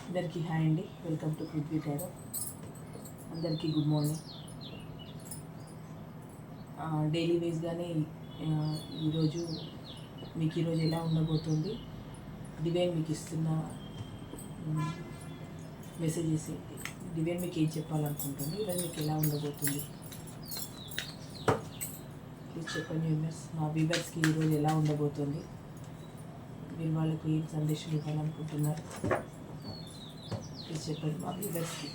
అందరికీ హాయ్ అండి. Welcome to Prithvi టైరో. అందరికీ గుడ్ మార్నింగ్. డైలీ వేస్గానే ఈరోజు ఈరోజు ఎలా ఉండబోతుంది, డివైన్ మీకు ఇస్తున్న మెసేజెస్ ఏంటి, డివైన్ మీకు ఏం చెప్పాలనుకుంటుంది, ఈరోజు మీకు ఎలా ఉండబోతుంది ప్లీజ్ చెప్పండి యూనివర్స్. మా వ్యూవర్స్కి ఈరోజు ఎలా ఉండబోతుంది, మీరు వాళ్ళకు ఏం సందేశం ఇవ్వాలనుకుంటున్నారు ప్లీజ్ చెప్పండి. మా వ్యూవర్స్కి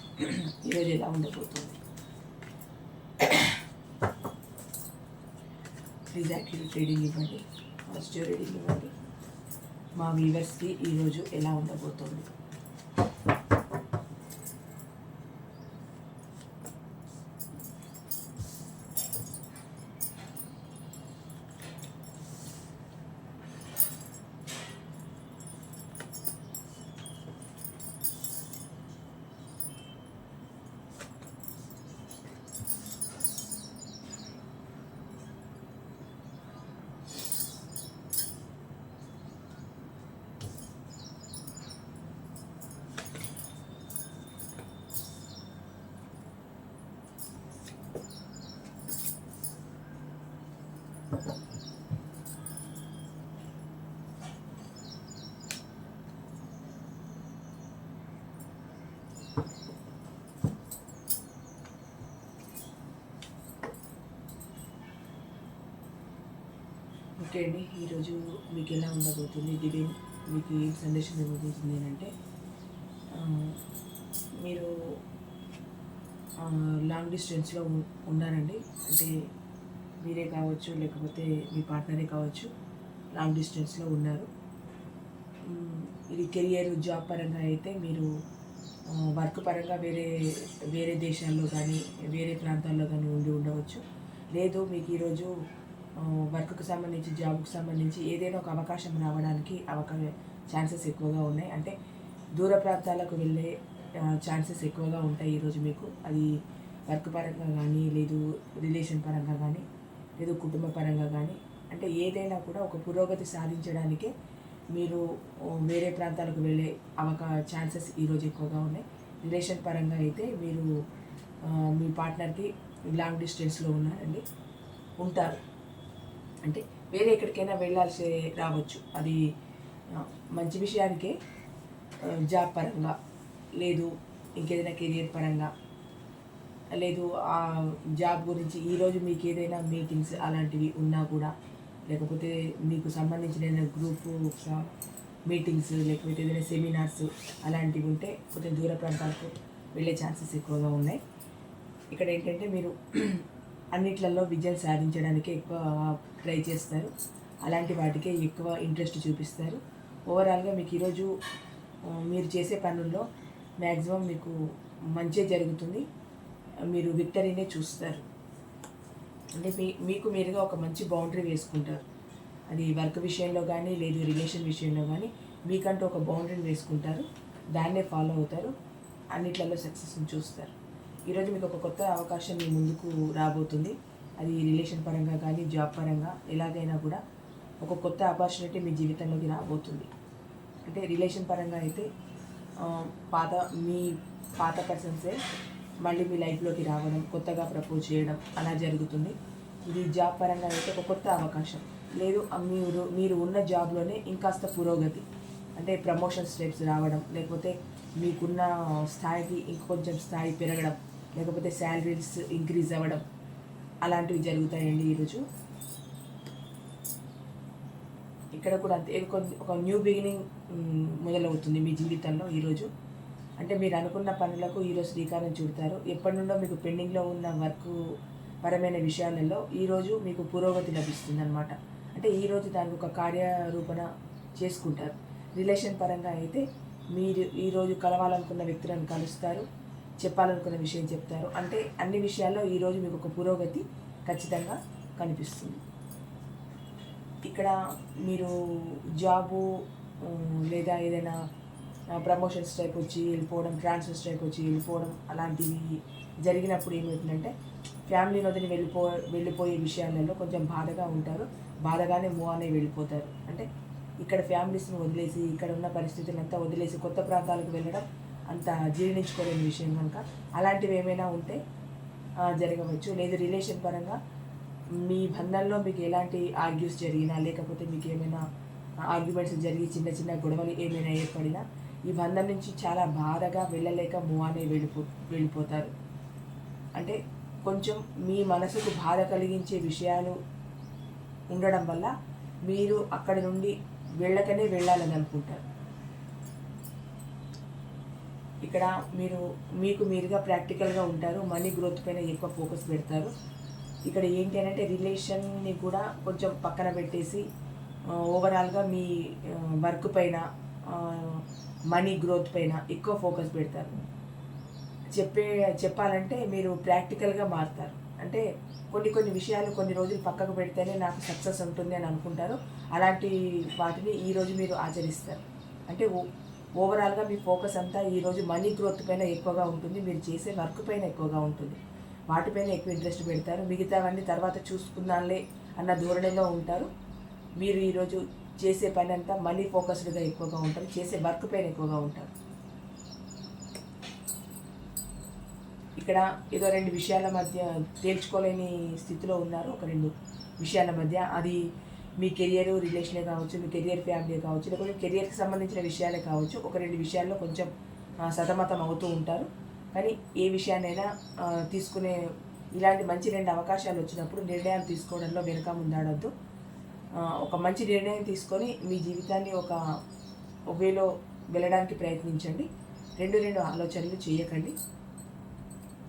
ఈరోజు ఎలా ఉండబోతుంది ప్లీజ్ యాక్యురేట్ రీడింగ్ ఇవ్వండి, పాజిటివ్ రీడింగ్ ఇవ్వండి. మా వ్యూవర్స్కి ఈరోజు ఎలా ఉండబోతుంది. ఓకే అండి, ఈరోజు మీకు ఎలా ఉండబోతుంది, డివైన్ మీకు ఏం సందేశం ఇవ్వబోతుంది అంటే, మీరు లాంగ్ డిస్టెన్స్లో ఉన్నారండి. అంటే మీరే కావచ్చు, లేకపోతే మీ పార్ట్నరే కావచ్చు, లాంగ్ డిస్టెన్స్లో ఉన్నారు. ఇది కెరియర్ జాబ్ పరంగా అయితే మీరు వర్క్ పరంగా వేరే వేరే దేశాల్లో కానీ వేరే ప్రాంతాల్లో కానీ ఉండవచ్చు. లేదు మీకు ఈరోజు వర్క్కి సంబంధించి జాబ్కి సంబంధించి ఏదైనా ఒక అవకాశం రావడానికి ఛాన్సెస్ ఎక్కువగా ఉన్నాయి. అంటే దూర ప్రాంతాలకు వెళ్ళే ఛాన్సెస్ ఎక్కువగా ఉంటాయి ఈరోజు మీకు. అది వర్క్ పరంగా కానీ, లేదు రిలేషన్ పరంగా కానీ, లేదు కుటుంబ పరంగా కానీ, అంటే ఏదైనా కూడా ఒక పురోగతి సాధించడానికే మీరు వేరే ప్రాంతాలకు వెళ్ళే ఛాన్సెస్ ఈరోజు ఎక్కువగా ఉన్నాయి. రిలేషన్ పరంగా అయితే మీరు మీ పార్ట్నర్కి లాంగ్ డిస్టెన్స్లో ఉంటారు. అంటే వేరే ఎక్కడికైనా వెళ్ళాల్సి రావచ్చు. అది మంచి విషయానికే, జాబ్ పరంగా, లేదు ఇంకేదైనా కెరియర్ పరంగా, లేదు ఆ జాబ్ గురించి ఈరోజు మీకు ఏదైనా మీటింగ్స్ అలాంటివి ఉన్నా కూడా, లేకపోతే మీకు సంబంధించిన ఏదైనా గ్రూప్ మీటింగ్స్, లేకపోతే ఏదైనా సెమినార్స్ అలాంటివి ఉంటే కొంచెం దూర ప్రాంతాలకు వెళ్ళే ఛాన్సెస్ ఎక్కువగా ఉన్నాయి. ఇక్కడ ఏంటంటే మీరు అన్నిట్లలో విజయం సాధించడానికి ఎక్కువ ట్రై చేస్తారు. అలాంటి వాటికే ఎక్కువ ఇంట్రెస్ట్ చూపిస్తారు. ఓవరాల్గా మీకు ఈరోజు మీరు చేసే పనుల్లో మ్యాక్సిమం మీకు మంచి జరుగుతుంది. మీరు విక్టరీనే చూస్తారు. అంటే మీకు మీరుగా ఒక మంచి బౌండరీ వేసుకుంటారు. అది వర్క్ విషయంలో కానీ, లేదు రిలేషన్ విషయంలో కానీ మీకంటూ ఒక బౌండరీని వేసుకుంటారు. దాన్నే ఫాలో అవుతారు. అన్నిట్లలో సక్సెస్ని చూస్తారు. ఈరోజు మీకు ఒక కొత్త అవకాశం మీ ముందుకు రాబోతుంది. అది రిలేషన్ పరంగా కానీ, జాబ్ పరంగా, ఎలాగైనా కూడా ఒక కొత్త ఆపర్చునిటీ మీ జీవితంలోకి రాబోతుంది. అంటే రిలేషన్ పరంగా అయితే మీ పాత పర్సన్సే మళ్ళీ మీ లైఫ్లోకి రావడం, కొత్తగా ప్రపోజ్ చేయడం అలా జరుగుతుంది. ఇది జాబ్ పరంగా అయితే ఒక కొత్త అవకాశం, లేదు మీరు ఉన్న జాబ్లోనే ఇంకాస్త పురోగతి, అంటే ప్రమోషన్ స్టెప్స్ రావడం, లేకపోతే మీకున్న స్థాయికి ఇంకొంచెం స్థాయి పెరగడం, లేకపోతే శాలరీస్ ఇంక్రీజ్ అవ్వడం అలాంటివి జరుగుతాయండి ఈరోజు. ఇక్కడ కూడా అంతే, ఒక న్యూ బిగినింగ్ మొదలవుతుంది మీ జీవితంలో ఈరోజు. అంటే మీరు అనుకున్న పనులకు ఈరోజు శ్రీకారం చుడతారు. ఎప్పటి నుండో మీకు పెండింగ్లో ఉన్న వర్క్ పరమైన విషయాలలో ఈరోజు మీకు పురోగతి లభిస్తుంది అనమాట. అంటే ఈరోజు దానికి ఒక కార్యరూపణ చేసుకుంటారు. రిలేషన్ పరంగా అయితే మీరు ఈరోజు కలవాలనుకున్న వ్యక్తులను కలుస్తారు, చెప్పాలనుకున్న విషయం చెప్తారు. అంటే అన్ని విషయాల్లో ఈరోజు మీకు ఒక పురోగతి ఖచ్చితంగా కనిపిస్తుంది. ఇక్కడ మీరు జాబు లేదా ఏదైనా ప్రమోషన్ స్ట్రైక్ వచ్చి వెళ్ళిపోవడం, ట్రాన్స్ఫర్ స్ట్రైక్ వచ్చి వెళ్ళిపోవడం అలాంటివి జరిగినప్పుడు ఏమవుతుందంటే ఫ్యామిలీని వదిలి వెళ్ళిపోయే విషయాలలో కొంచెం బాధగా ఉంటారు. బాధగానే మూవ్ అనే వెళ్ళిపోతారు. అంటే ఇక్కడ ఫ్యామిలీస్ని వదిలేసి, ఇక్కడ ఉన్న పరిస్థితులంతా వదిలేసి కొత్త ప్రాంతాలకు వెళ్ళడం అంత జీర్ణించుకోలేని విషయం కనుక అలాంటివి ఏమైనా ఉంటే జరగవచ్చు. లేదు రిలేషన్ పరంగా మీ బంధంలో మీకు ఎలాంటి ఆర్గ్యూస్ జరిగినా, లేకపోతే మీకు ఏమైనా ఆర్గ్యుమెంట్స్ జరిగి చిన్న చిన్న గొడవలు ఏమైనా ఏర్పడినా ఈ బంధం నుంచి చాలా బాధగా వెళ్ళలేక మూవ్ అనే వెళ్ళిపోతారు. అంటే కొంచెం మీ మనసుకు బాధ కలిగించే విషయాలు ఉండడం వల్ల మీరు అక్కడి నుండి వెళ్ళాలని అనుకుంటారు. ఇక్కడ మీకు మీరుగా ప్రాక్టికల్గా ఉంటారు. మనీ గ్రోత్ పైన ఎక్కువ ఫోకస్ పెడతారు. ఇక్కడ ఏంటి అంటే రిలేషన్ని కూడా కొంచెం పక్కన పెట్టేసి ఓవరాల్గా మీ వర్క్ పైన, మనీ గ్రోత్ పైన ఎక్కువ ఫోకస్ పెడతారు. చెప్పాలంటే మీరు ప్రాక్టికల్గా మారుతారు. అంటే కొన్ని విషయాలు కొన్ని రోజులు పక్కకు పెడితేనే నాకు సక్సెస్ ఉంటుంది అని అనుకుంటారు. అలాంటి వాటిని ఈరోజు మీరు ఆచరిస్తారు. అంటే ఓవరాల్గా మీ ఫోకస్ అంతా ఈరోజు మనీ గ్రోత్ పైన ఎక్కువగా ఉంటుంది. మీరు చేసే వర్క్ పైన ఎక్కువగా ఉంటుంది. వాటిపైన ఎక్కువ ఇంట్రెస్ట్ పెడతారు. మిగతావన్నీ తర్వాత చూసుకుందాంలే అన్న ధోరణిలో ఉంటారు. మీరు ఈరోజు చేసే పని అంతా మనీ ఫోకస్డ్గా ఎక్కువగా ఉంటారు. చేసే వర్క్ పైన ఎక్కువగా ఉంటారు. ఇక్కడ ఏదో 2 విషయాల మధ్య తేల్చుకోలేని స్థితిలో ఉన్నారు. ఒక 2 విషయాల మధ్య, అది మీ కెరియర్ రిలేషనే కావచ్చు, మీ కెరియర్ ఫ్యామిలీ కావచ్చు, లేకపోతే కెరియర్కి సంబంధించిన విషయాలే కావచ్చు. ఒక 2 విషయాల్లో కొంచెం సతమతం అవుతూ ఉంటారు. కానీ ఏ విషయాన్నైనా తీసుకునే ఇలాంటి మంచి 2 అవకాశాలు వచ్చినప్పుడు నిర్ణయాలు తీసుకోవడంలో వెనుక ముందాడొద్దు. ఒక మంచి నిర్ణయం తీసుకొని మీ జీవితాన్ని ఒక వేలో వెళ్ళడానికి ప్రయత్నించండి. 2 ఆలోచనలు చేయకండి.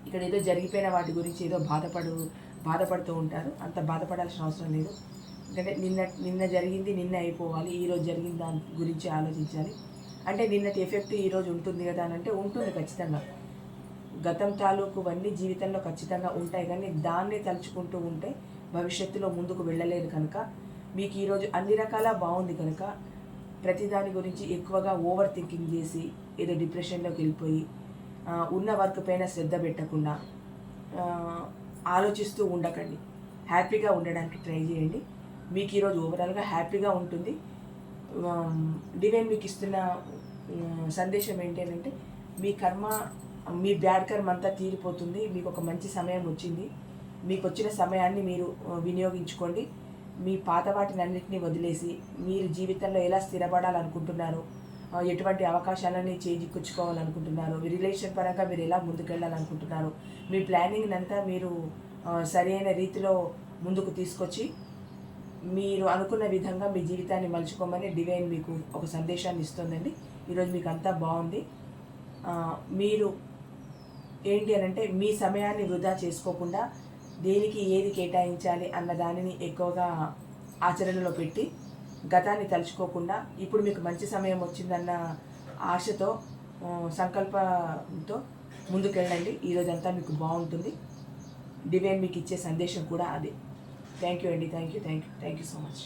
ఇక్కడ ఏదో జరిగిపోయిన వాటి గురించి ఏదో బాధపడుతూ ఉంటారు. అంత బాధపడాల్సిన అవసరం లేదు. ఎందుకంటే నిన్న జరిగింది నిన్న అయిపోవాలి. ఈరోజు జరిగిన దాని గురించి ఆలోచించాలి. అంటే నిన్నటి ఎఫెక్ట్ ఈరోజు ఉంటుంది కదా అని అంటే ఉంటుంది ఖచ్చితంగా. గతం తాలూకువన్నీ జీవితంలో ఖచ్చితంగా ఉంటాయి. కానీ దాన్ని తలుచుకుంటూ ఉంటే భవిష్యత్తులో ముందుకు వెళ్ళలేరు కనుక మీకు ఈరోజు అన్ని రకాల బాగుంది కనుక ప్రతిదాని గురించి ఎక్కువగా ఓవర్ థింకింగ్ చేసి ఏదో డిప్రెషన్లోకి వెళ్ళిపోయి ఉన్న వర్క్ పైన శ్రద్ధ పెట్టకుండా ఆలోచిస్తూ ఉండకండి. హ్యాపీగా ఉండడానికి ట్రై చేయండి. మీకు ఈరోజు ఓవరాల్గా హ్యాపీగా ఉంటుంది. డివైన్ మీకు ఇస్తున్న సందేశం ఏంటంటే మీ బ్యాడ్ కర్మ అంతా తీరిపోతుంది. మీకు ఒక మంచి సమయం వచ్చింది. మీకు వచ్చిన సమయాన్ని మీరు వినియోగించుకోండి. మీ పాత వాటిని అన్నింటినీ వదిలేసి మీరు జీవితంలో ఎలా స్థిరపడాలనుకుంటున్నారు, ఎటువంటి అవకాశాలని చేజిక్కుంచుకోవాలనుకుంటున్నారు, రిలేషన్ పరంగా మీరు ఎలా ముందుకెళ్ళాలనుకుంటున్నారు, మీ ప్లానింగ్ అంతా మీరు సరైన రీతిలో ముందుకు తీసుకొచ్చి మీరు అనుకున్న విధంగా మీ జీవితాన్ని మలుచుకోమని డివైన్ మీకు ఒక సందేశాన్ని ఇస్తుందండి. ఈరోజు మీకు అంతా బాగుంది. మీరు ఏంటి అని అంటే మీ సమయాన్ని వృధా చేసుకోకుండా దేనికి ఏది కేటాయించాలి అన్న దానిని ఎక్కువగా ఆచరణలో పెట్టి గతాన్ని తలుచుకోకుండా ఇప్పుడు మీకు మంచి సమయం వచ్చిందన్న ఆశతో సంకల్పంతో ముందుకెళ్ళండి. ఈరోజంతా మీకు బాగుంటుంది. డివైన్ మీకు ఇచ్చే సందేశం కూడా అదే. థ్యాంక్ యూ అండి. Thank you so much.